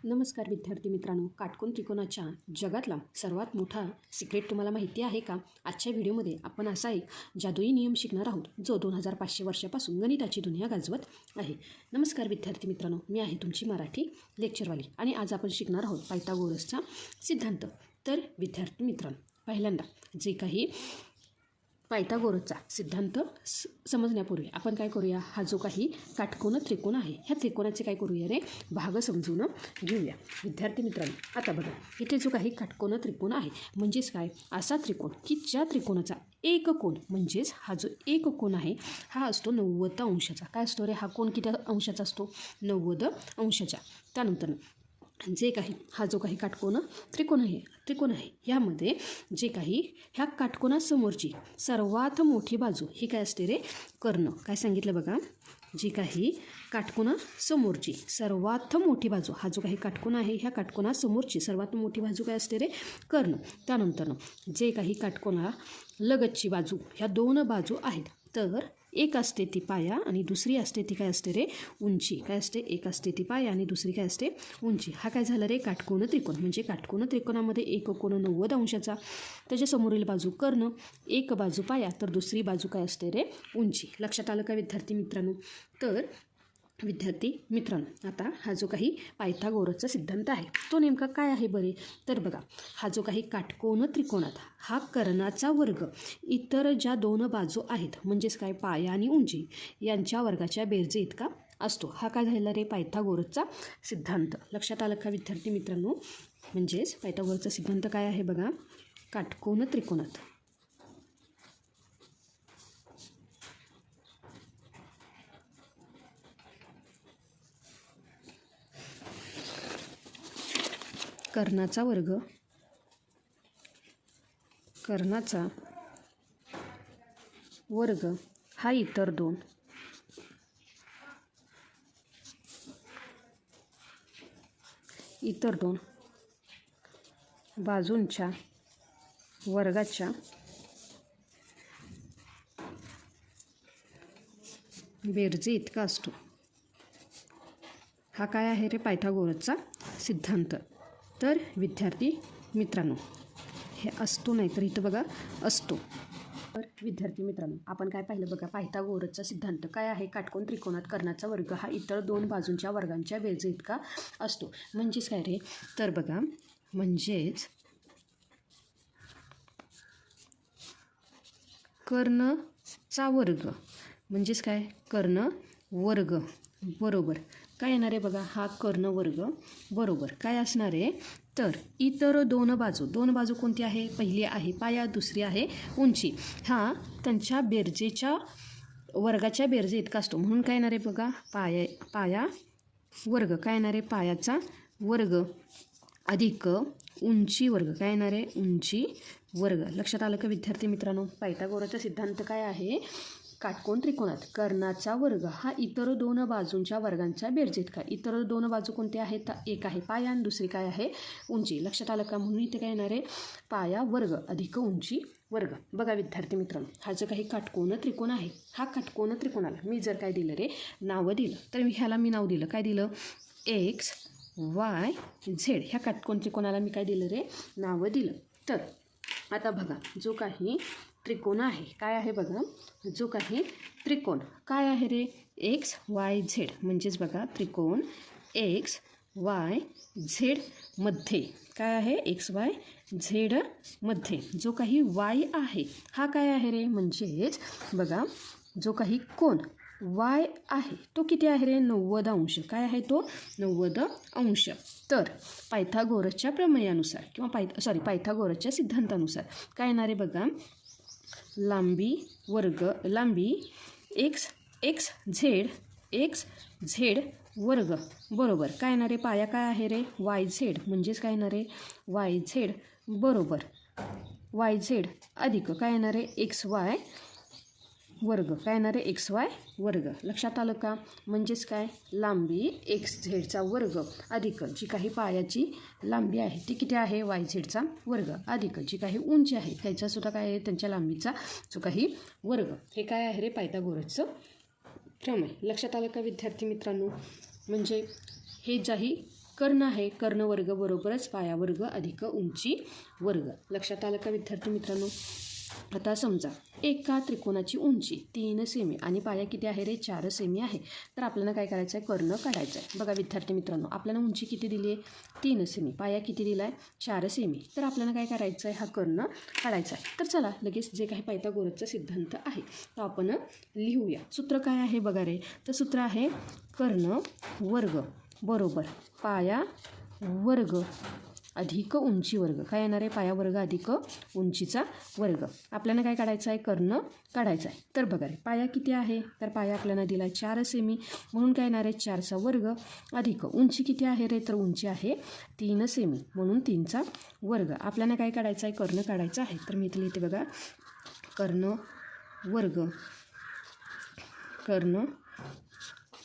नमस्कार विद्यार्थी मित्रांनो, काटकोन त्रिकोणाच्या जगातला सर्वात मोठा सिक्रेट तुम्हाला माहिती आहे का? आजच्या व्हिडिओमध्ये आपण असा एक जादुई नियम शिकणार आहोत जो 2500 वर्षापासून गणिताची दुनिया गाजवत आहे. नमस्कार विद्यार्थी मित्रांनो, मी आहे तुमची मराठी लेक्चरवाली आणि आज आपण शिकणार आहोत पायथागोरसचा सिद्धांत. तर विद्यार्थी मित्रांनो, पहिल्यांदा जे काही पायथागोरसचा सिद्धांत समजण्यापूर्वी आपण काय करूया, हा जो काही काटकोन त्रिकोण आहे ह्या त्रिकोणाचे काय करूया रे, भाग समजून घेऊया. विद्यार्थी मित्रांनो, आता बघा इथे जो काही काटकोन त्रिकोण आहे म्हणजेच काय, असा त्रिकोण की ज्या त्रिकोणाचा एक कोन म्हणजेच हा जो एक कोन आहे हा असतो 90 अंशाचा. काय असतो रे, हा कोन किती अंशाचा असतो, 90 अंशाचा. त्यानंतर जे काही हा जो काही काटकोन त्रिकोण आहे ह्यामध्ये जे काही ह्या काटकोनासमोरची सर्वात मोठी बाजू ही काय असते रे, कर्ण. काय सांगितलं बघा, जी काही काटकोनासमोरची सर्वात मोठी बाजू, हा जो काही काटकोन आहे ह्या काटकोनासमोरची सर्वात मोठी बाजू काय असते रे, कर्ण. त्यानंतर जे काही काटकोना लगतची बाजू, ह्या दोन बाजू आहेत, तर एक असते ती पाया आणि दुसरी असते ती काय असते रे, उंची. काय असते, एक असते ती पाया आणि दुसरी काय असते, उंची. हा काय झाला रे, काटकोन त्रिकोण. म्हणजे काटकोन त्रिकोणामध्ये एक कोन 90 अंशाचा, त्याच्या समोरील बाजू कर्ण, एक बाजू पाया तर दुसरी बाजू काय असते रे, उंची. लक्षात आलं का विद्यार्थी मित्रांनो? तर विद्यार्थी मित्रांनो, आता हा जो काही पायथागोरसचा सिद्धांत आहे तो नेमका काय आहे बरे, तर बघा हा जो काही काटकोन त्रिकोणात हा कर्णाचा वर्ग इतर ज्या दोन बाजू आहेत म्हणजेच काय, पाया आणि उंची यांच्या वर्गाच्या बेरजे इतका असतो. हा काय झाला रे, पायथागोरसचा सिद्धांत. लक्षात आलं का विद्यार्थी मित्रांनो? म्हणजेच पायथागोरसचा सिद्धांत काय आहे बघा, काटकोन त्रिकोणात कर्णाचा वर्ग हा इतर दोन बाजूंच्या वर्गाच्या बेरजे इतका असतो. हा काय आहे रे, पायथागोरसचा सिद्धांत. तर विद्यार्थी मित्रांनो, हे असतो नाही तर इथं बघा असतो. तर विद्यार्थी मित्रांनो, आपण काय पाहिलं बघा, पायथागोरसचा सिद्धांत काय आहे, काटकोन त्रिकोणात कर्णाचा वर्ग हा इतर दोन बाजूंच्या वर्गांच्या बेरजे इतका असतो. म्हणजेच काय रे, तर बघा म्हणजेच कर्णचा वर्ग म्हणजेच काय, कर्ण वर्ग बरोबर काय येणार आहे बघा, हा कर्ण वर्ग बरोबर काय असणार आहे, तर इतर दोन बाजू कोणती आहे, पहिली आहे पाया, दुसरी आहे उंची. हा त्यांच्या बेरजेच्या वर्गाच्या बेरजे इतका असतो. म्हणून काय येणार आहे बघा, पाया वर्ग काय येणार आहे, पायाचा वर्ग अधिक उंची वर्ग काय येणार आहे, उंची वर्ग. लक्षात आलं का विद्यार्थी मित्रांनो? पायथागोरसचा सिद्धांत काय आहे, काटकोन त्रिकोणात कर्णाचा वर्ग हा इतर दोन बाजूंच्या वर्गांच्या बेरजे इतका. इतर दोन बाजू कोणत्या आहेत, एक आहे पाया आणि दुसरी काय आहे, उंची. लक्षात आलं का? म्हणून इथे काय येणार आहे, पाया वर्ग अधिक उंची वर्ग. बघा विद्यार्थी मित्रांनो, हा जो काही काटकोन त्रिकोण आहे हा काटकोन त्रिकोणाला मी जर काय दिलं रे, नावं दिलं, तर ह्याला मी नाव दिलं, काय दिलं, एक्स वाय झेड. ह्या काटकोन त्रिकोणाला मी काय दिलं रे, नावं दिलं. तर आता बघा जो काही त्रिकोण आहे काय आहे बघा, जो काही त्रिकोण काय आहे रे, एक्स वाय झेड. म्हणजेच बघा त्रिकोण एक्स वाय झेड मध्ये काय आहे, एक्स वाय झेड मध्ये जो काही वाय आहे हा काय आहे रे, म्हणजेच बघा जो काही कोन वाय आहे तो किती आहे रे, 90 अंश. काय आहे तो, 90 अंश. तर पायथागोरसच्या प्रमेयानुसार किंवा पायथागोरसच्या सिद्धांतानुसार काय येणार आहे बघा, लांबी एक्स झेड वर्ग बरोबर काय येणार आहे, पाया काय आहे रे, वाय झेड. म्हणजेच काय येणार आहे, वाय झेड बरोबर वाय झेड अधिक काय येणार आहे, एक्स वाय वर्ग काय येणार आहे, एक्स वाय वर्ग. लक्षात आलं का? म्हणजेच काय, लांबी एक्स झेडचा वर्ग अधिक जी काही पायाची लांबी आहे ती किती आहे, वाय झेडचा वर्ग अधिक जी काही उंची आहे त्याच्यासुद्धा काय आहे, त्यांच्या लांबीचा जो काही वर्ग. हे काय आहे रे, पायथागोरसचं प्रमेय. लक्षात आलं का विद्यार्थी मित्रांनो? म्हणजे हे ज्याही कर्ण आहे, कर्ण वर्ग बरोबरच पाया वर्ग अधिक उंची वर्ग. लक्षात आलं का विद्यार्थी मित्रांनो? आता समजा एका त्रिकोणाची उंची 3 सेमी आणि पाया किती आहे रे? 4 सेमी आहे. तर आपल्याला काय करायचं आहे? कर्ण काढायचं आहे. बघा विद्यार्थी मित्रांनो, आपल्याला उंची किती दिली आहे? 3 सेमी. पाया किती दिला आहे? 4 सेमी. तर आपल्याला काय करायचं आहे? हा कर्ण काढायचा आहे. तर चला लगेच जे काही पायथागोरसचा सिद्धांत आहे तो आपण लिहूया. सूत्र काय आहे बघा रे? तर सूत्र आहे कर्ण वर्ग बरोबर पाया वर्ग अधिक उंची वर्ग. काय येणार आहे? पाया वर्ग अधिक उंचीचा वर्ग. आपल्याला काय काढायचं आहे? कर्ण काढायचा आहे. तर बघा रे, पाया किती आहे? तर पाया आपल्याला दिला आहे 4 सेमी, म्हणून काय येणार आहे? 4चा वर्ग अधिक उंची किती आहे रे? तर उंची आहे 3 सेमी, म्हणून 3चा वर्ग. आपल्याला काय काढायचं आहे? कर्ण काढायचा आहे. तर मी इथे लिहिते बघा, कर्ण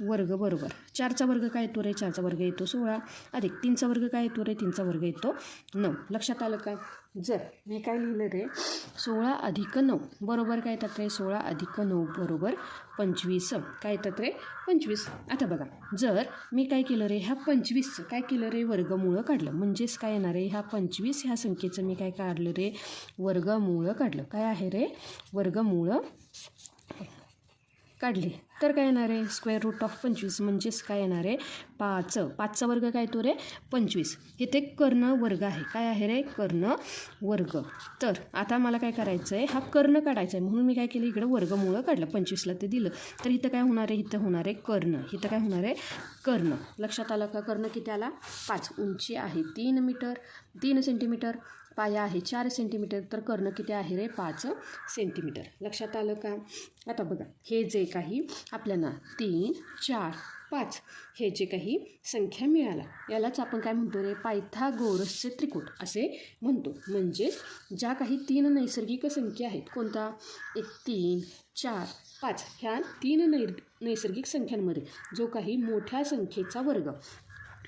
वर्ग बरोबर 4चा वर्ग काय येतो रे? 4चा वर्ग येतो 16 अधिक 3चा वर्ग काय येतो रे? 3चा वर्ग येतो 9. लक्षात आलं का? जर मी काय लिहिलं रे? 16 अधिक 9 बरोबर काय येतात रे? 16 अधिक 9 बरोबर 25. काय येतात रे? 25. आता बघा, जर मी काय केलं रे? ह्या 25चं काय केलं रे? वर्गमूळ काढलं. म्हणजेच काय येणार आहे? ह्या 25 ह्या संख्येचं मी काय काढलं रे? वर्गमूळ काढलं. काय आहे रे? वर्गमूळ काढले. तर काय येणार आहे? स्क्वेअर रूट ऑफ 25 म्हणजेच काय येणार आहे? 5. 5चा वर्ग काय येतो रे? 25. इथे कर्ण वर्ग आहे. काय आहे रे? कर्ण वर्ग. तर आता मला काय करायचं आहे? हा कर्ण काढायचा आहे, म्हणून मी काय केलं? इकडं वर्गमूळ काढलं. 25ला ते दिलं. तर इथं काय होणार आहे? इथं होणार आहे कर्ण. इथं काय होणार आहे? कर्ण. लक्षात आलं का? कर्ण किती आला? 5. उंची आहे 3 सेंटीमीटर. पाया आहे 4 सेंटीमीटर. तर कर्ण किती आहे रे? 5 सेंटीमीटर. लक्षात आलं का? आता बघा, हे जे काही आपल्याला 3, 4, 5 हे जे काही संख्या मिळाला यालाच आपण काय म्हणतो रे? पायथागोरसचे त्रिकूट असे म्हणतो. म्हणजेच ज्या काही 3 नैसर्गिक संख्या आहेत, कोणता? 1, 3, 4, 5 ह्या 3 नैसर्गिक संख्यांमध्ये जो काही मोठ्या संख्येचा वर्ग.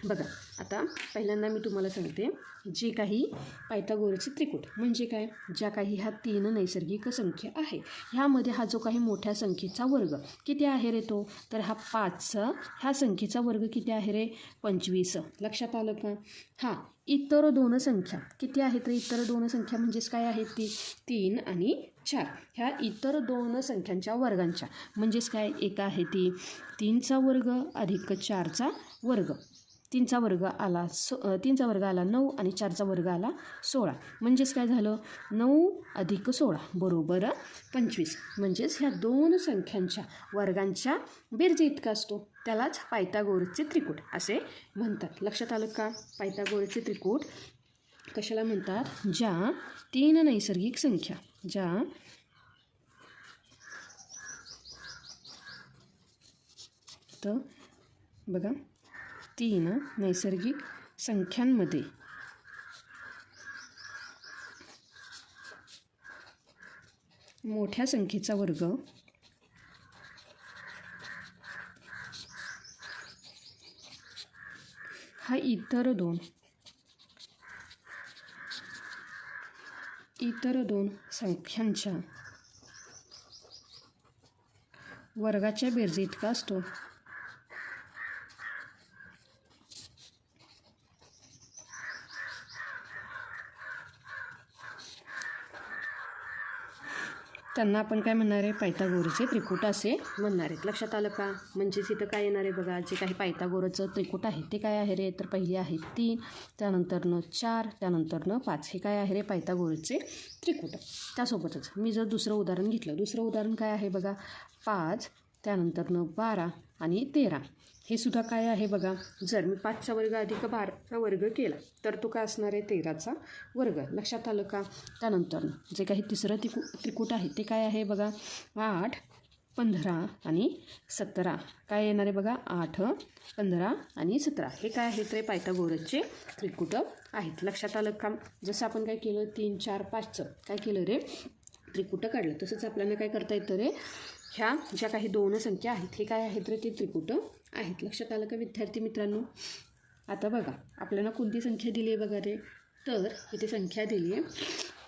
बघा आता पहिल्यांदा मी तुम्हाला सांगते, जे काही पायथागोरसचे त्रिकूट म्हणजे काय? ज्या काही ह्या 3 नैसर्गिक संख्या आहे ह्यामध्ये हा जो काही मोठ्या संख्येचा वर्ग किती आहे रे तो? तर हा 5 ह्या संख्येचा वर्ग किती आहे रे? 25. लक्षात आलं का? हा इतर 2 संख्या किती आहेत रे? इतर 2 संख्या म्हणजेच काय आहेत ती? 3 आणि 4. ह्या इतर 2 संख्यांच्या वर्गांच्या म्हणजेच काय? एक आहे ती 3चा वर्ग अधिक 4चा वर्ग. 3चा वर्ग आला 9 आणि 4चा वर्ग आला 16. म्हणजेच काय झालं? 9 अधिक 16 बरोबर 25. म्हणजेच ह्या 2 संख्यांच्या वर्गांच्या बेरजे इतका असतो. त्यालाच पायथागोरसचे त्रिकूट असे म्हणतात. लक्षात आलं का? पायथागोरसचे त्रिकूट कशाला म्हणतात? ज्या 3 नैसर्गिक संख्या तर बघा 3 नैसर्गिक संख्यांमध्ये मोठ्या संख्येचा वर्ग हा इतर दोन संख्यांच्या वर्गाच्या बेरजे इतका असतो. त्यांना आपण काय म्हणणार आहे? पायथागोरसचे त्रिकूट असे म्हणणार आहेत. लक्षात आलं का? म्हणजेच इथं काय येणार आहे बघा, जे काही पायथागोरसचं त्रिकूट आहे ते काय आहे रे? तर पहिली आहे 3, त्यानंतरनं 4, त्यानंतरनं 5. हे काय आहे रे? पायथागोरसचे त्रिकूट. त्यासोबतच मी जर दुसरं उदाहरण घेतलं, दुसरं उदाहरण काय आहे बघा, 5, त्यानंतरनं 12 आणि 13. हे सुद्धा काय आहे बघा, जर मी 5चा वर्ग अधिक 12चा वर्ग केला तर तो काय असणार आहे? 13चा वर्ग. लक्षात आलं का? त्यानंतर जे काही तिसरं त्रिकूट आहे ते काय आहे बघा, 8, 15 आणि 17. काय येणार आहे बघा, 8, 15 आणि 17. हे काय आहेत रे? पायथागोरसचे त्रिकूट आहेत. लक्षात आलं का? जसं आपण काय केलं, 3, 4, 5चं काय केलं रे? त्रिकूट काढलं. तसंच आपल्याला काय करता येतं रे? ह्या ज्या काही 2 संख्या आहेत हे काय आहेत रे? ते त्रिकूट आहेत. लक्षात आलं का विद्यार्थी मित्रांनो? आता बघा आपल्याला कोणती संख्या दिली आहे बघा रे? तर इथे संख्या दिली आहे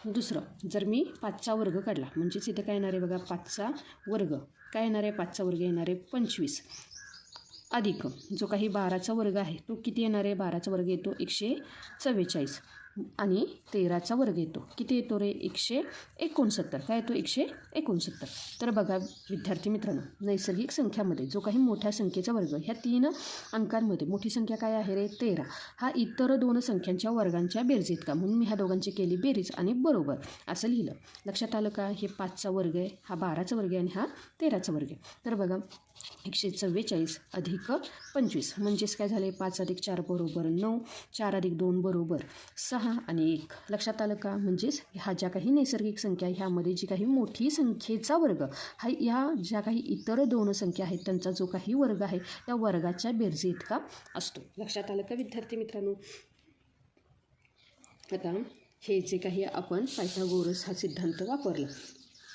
दुसरं. जर मी 5चा वर्ग काढला म्हणजेच इथे काय येणार आहे बघा, 5चा वर्ग. काय येणार आहे? 5चा वर्ग येणार आहे 25. अधिक जो काही 12चा वर्ग आहे तो किती येणार आहे? 12चा वर्ग येतो 144 आणि 13चा वर्ग येतो किती येतो रे? 169. काय येतो? 169. तर बघा विद्यार्थी मित्रांनो, नैसर्गिक संख्यामध्ये जो काही मोठ्या संख्येचा वर्ग, ह्या 3 अंकांमध्ये मोठी संख्या काय आहे रे? 13. हा इतर 2 संख्यांच्या वर्गांच्या बेरजेत का, म्हणून मी ह्या दोघांची केली बेरीज आणि बरोबर असं लिहिलं. लक्षात आलं का? हे 5चा वर्ग आहे, हा 12चा वर्ग आहे आणि हा 13चा वर्ग आहे. तर बघा 144 अधिक 25 म्हणजेच काय झाले? 5 अधिक 4 बरोबर 9, 4 अधिक 2 बरोबर 6 आणि 1. लक्षात आलं का? म्हणजेच ह्या ज्या काही नैसर्गिक संख्या, ह्यामध्ये जी काही मोठी संख्येचा वर्ग हा ह्या ज्या काही इतर 2 संख्या आहेत त्यांचा जो काही वर्ग आहे त्या वर्गाच्या बेरजे इतका असतो. लक्षात आलं का विद्यार्थी मित्रांनो? आता हे जे काही आपण पायथागोरस हा सिद्धांत वापरला,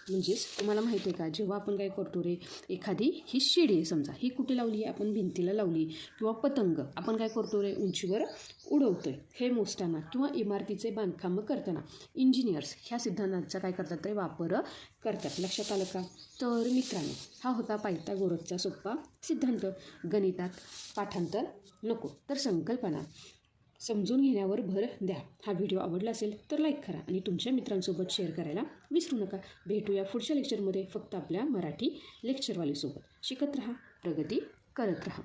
म्हणजेच तुम्हाला माहिती आहे का, जेव्हा आपण काय करतो रे, एखादी ही शिडी आहे समजा, ही कुठे लावली आहे? आपण भिंतीला लावली. किंवा पतंग आपण काय करतो रे? उंचीवर उडवतो आहे. हे मोजताना किंवा इमारतीचे बांधकाम करताना इंजिनियर्स ह्या सिद्धांताचा काय करतात रे? वापर करतात. लक्षात आलं का? तर मित्रांनो, हा होता पायथागोरसचा सोपा सिद्धांत. गणितात पाठांतर नको, तर संकल्पना समजून घेण्यावर भर द्या. हा व्हिडिओ आवडला असेल तर लाईक करा आणि तुमच्या मित्रांसोबत शेअर करायला विसरू नका. भेटूया पुढच्या लेक्चरमध्ये फक्त आपल्या मराठी लेक्चरवालीसोबत. शिकत राहा, प्रगती करत राहा.